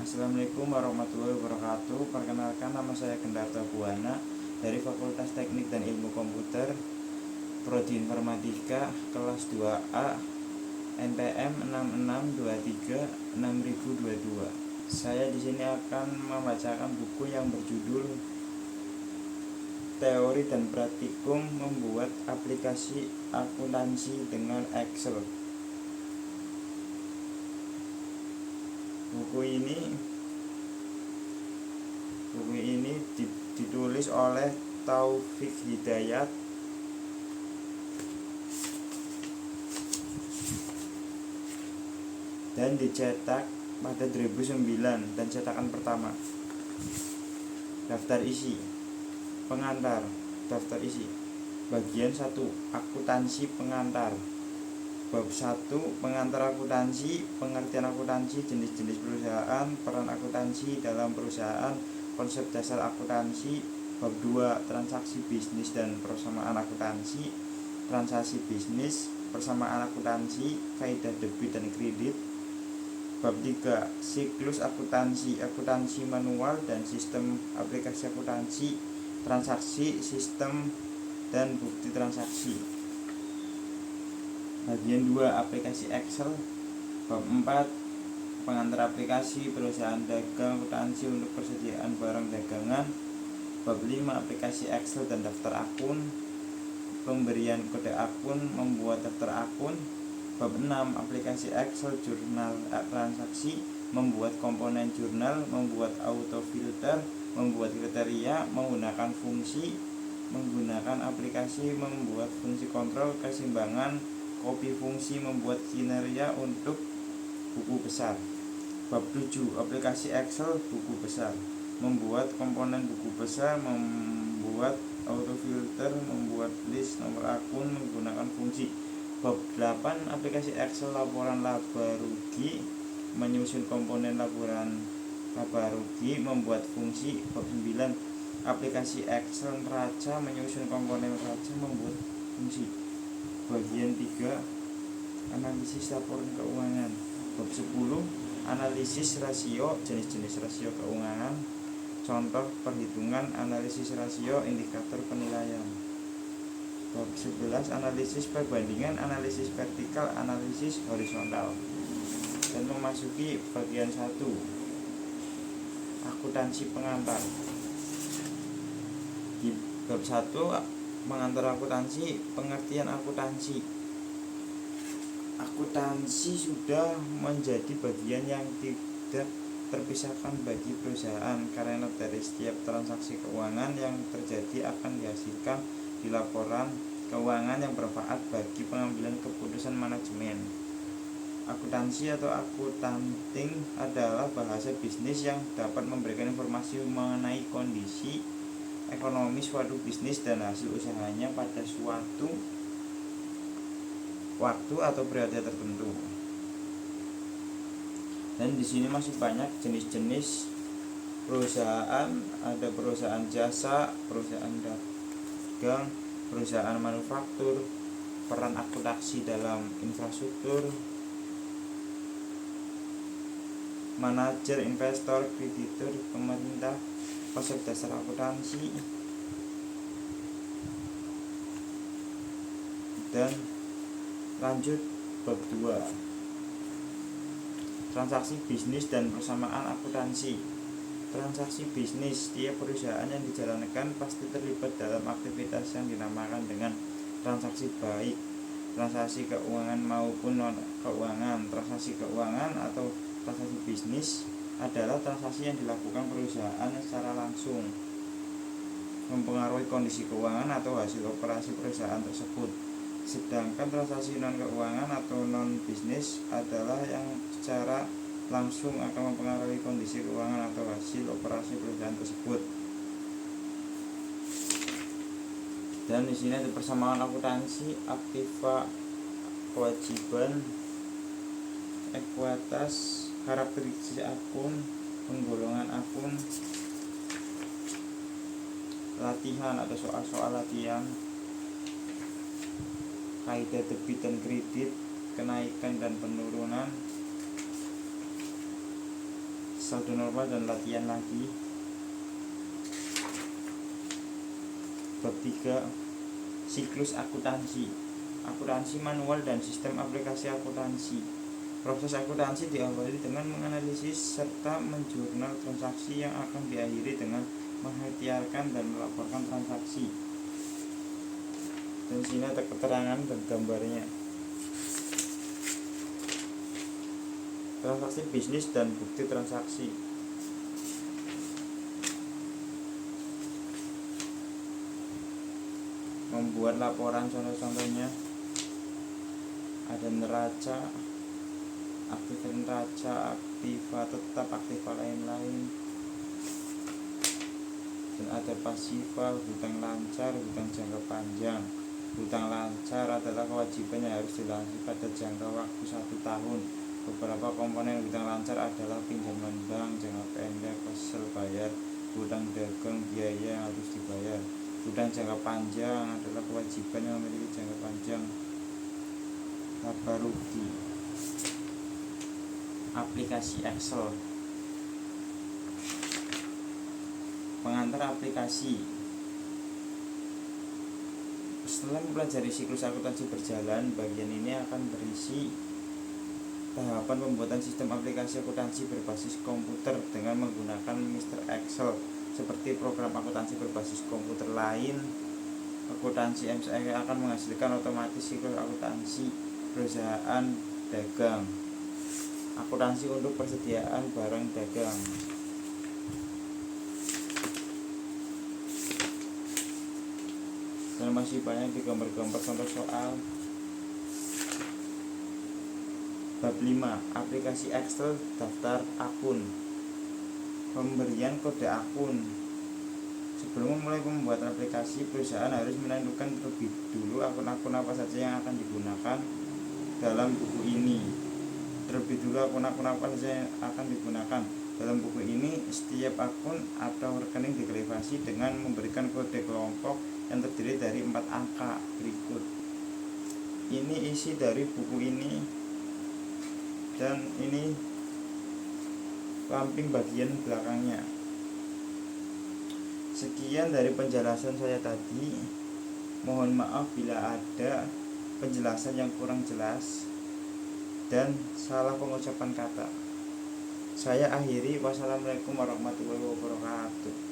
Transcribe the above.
Assalamualaikum warahmatullahi wabarakatuh. Perkenalkan, nama saya Gendarta Buana dari Fakultas Teknik dan Ilmu Komputer, Prodi Informatika, kelas 2A, NPM 66236022. Saya di sini akan membacakan buku yang berjudul Teori dan Praktikum Membuat Aplikasi Akuntansi dengan Excel. Buku ini ditulis oleh Taufik Hidayat dan dicetak pada 2009 dan cetakan pertama. Daftar isi. Pengantar. Daftar isi. Bagian 1. Akuntansi pengantar. Bab 1. Pengantar akuntansi, pengertian akuntansi, jenis-jenis perusahaan, peran akuntansi dalam perusahaan, konsep dasar akuntansi. Bab 2. Transaksi bisnis dan persamaan akuntansi, transaksi bisnis, persamaan akuntansi, kaidah debit dan kredit. Bab 3. Siklus akuntansi, akuntansi manual dan sistem aplikasi akuntansi, transaksi, sistem, dan bukti transaksi. Bagian 2. Aplikasi Excel. Bab 4. Pengantar aplikasi perusahaan dagang akuntansi untuk persediaan barang dagangan. Bab 5. Aplikasi Excel dan daftar akun, pemberian kode akun, membuat daftar akun. Bab 6. Aplikasi Excel jurnal transaksi, membuat komponen jurnal, membuat autofilter, membuat kriteria, menggunakan fungsi, menggunakan aplikasi, membuat fungsi kontrol keseimbangan, kopi fungsi, membuat kinerja untuk buku besar. Bab 7. Aplikasi Excel buku besar, membuat komponen buku besar, membuat autofilter, membuat list nomor akun, menggunakan fungsi. Bab 8. Aplikasi Excel laporan laba rugi, menyusun komponen laporan laba rugi, membuat fungsi. Bab 9. Aplikasi Excel neraca, menyusun komponen neraca, membuat fungsi. Bagian 3. Analisis laporan keuangan. Bab 10. Analisis rasio, jenis-jenis rasio keuangan, contoh perhitungan, analisis rasio, indikator penilaian. Bab 11. Analisis perbandingan, analisis vertikal, analisis horizontal. Dan memasuki bagian 1. Akuntansi pengantar. Di bab 1, mengantar akuntansi, pengertian akuntansi. Akuntansi sudah menjadi bagian yang tidak terpisahkan bagi perusahaan, karena dari setiap transaksi keuangan yang terjadi akan dihasilkan di laporan keuangan yang bermanfaat bagi pengambilan keputusan manajemen. Akuntansi atau accounting adalah bahasa bisnis yang dapat memberikan informasi mengenai kondisi ekonomi suatu bisnis dan hasil usahanya pada suatu waktu atau periode tertentu. Dan di sini masih banyak jenis-jenis perusahaan, ada perusahaan jasa, perusahaan dagang, perusahaan manufaktur, peran akuntansi dalam infrastruktur, manajer, investor, kreditur, pemerintah, konsep dasar akuntansi, dan lanjut bab 2. Transaksi bisnis dan persamaan akuntansi. Transaksi bisnis, setiap perusahaan yang dijalankan pasti terlibat dalam aktivitas yang dinamakan dengan transaksi, baik transaksi keuangan maupun non keuangan. Transaksi keuangan atau transaksi bisnis adalah transaksi yang dilakukan perusahaan secara langsung, mempengaruhi kondisi keuangan atau hasil operasi perusahaan tersebut. Sedangkan transaksi non keuangan atau non bisnis adalah yang secara langsung akan mempengaruhi kondisi keuangan atau hasil operasi perusahaan tersebut. Dan di sini ada persamaan akuntansi, aktiva, kewajiban, ekuitas, karakteristik akun, penggolongan akun, latihan atau soal-soal latihan, kaidah debit dan kredit, kenaikan dan penurunan, saldo normal dan latihan lagi. Bab 3, siklus akuntansi. Akuntansi manual dan sistem aplikasi akuntansi. Proses akuntansi diawali dengan menganalisis serta menjurnal transaksi yang akan diakhiri dengan mengikhtiarkan dan melaporkan transaksi. Dan sini ada keterangan dan gambarnya. Transaksi bisnis dan bukti transaksi. Membuat laporan, contoh-contohnya ada neraca, aktiva neraca, aktiva tetap, aktiva lain-lain, dan ada pasifa, hutang lancar, hutang jangka panjang. Hutang lancar adalah kewajiban yang harus dilunasi pada jangka waktu 1 tahun. Beberapa komponen hutang lancar adalah pinjaman bank, jangka pendek, kesel bayar, hutang dagang, biaya yang harus dibayar. Hutang jangka panjang adalah kewajiban yang memiliki jangka panjang. Laba rugi. Aplikasi Excel. Pengantar aplikasi. Setelah mempelajari siklus akuntansi berjalan, bagian ini akan berisi tahapan pembuatan sistem aplikasi akuntansi berbasis komputer dengan menggunakan Mr. Excel. Seperti program akuntansi berbasis komputer lain, akuntansi MCE akan menghasilkan otomatis siklus akuntansi perusahaan dagang. Akuntansi untuk persediaan barang dagang. Dan masih banyak di gambar-gambar contoh soal. Bab 5, aplikasi Excel daftar akun. Pemberian kode akun. Sebelum memulai pembuatan aplikasi, perusahaan harus menentukan terlebih dulu akun-akun apa saja yang akan digunakan dalam buku ini. Terlebih dulu akun-akun apa saja yang akan digunakan dalam buku ini. Setiap akun atau rekening diklasifikasi dengan memberikan kode kelompok yang terdiri dari 4 angka berikut. Ini isi dari buku ini, dan ini lamping bagian belakangnya. Sekian dari penjelasan saya tadi. Mohon maaf bila ada penjelasan yang kurang jelas dan salah pengucapan kata. Saya akhiri. Wassalamualaikum warahmatullahi wabarakatuh.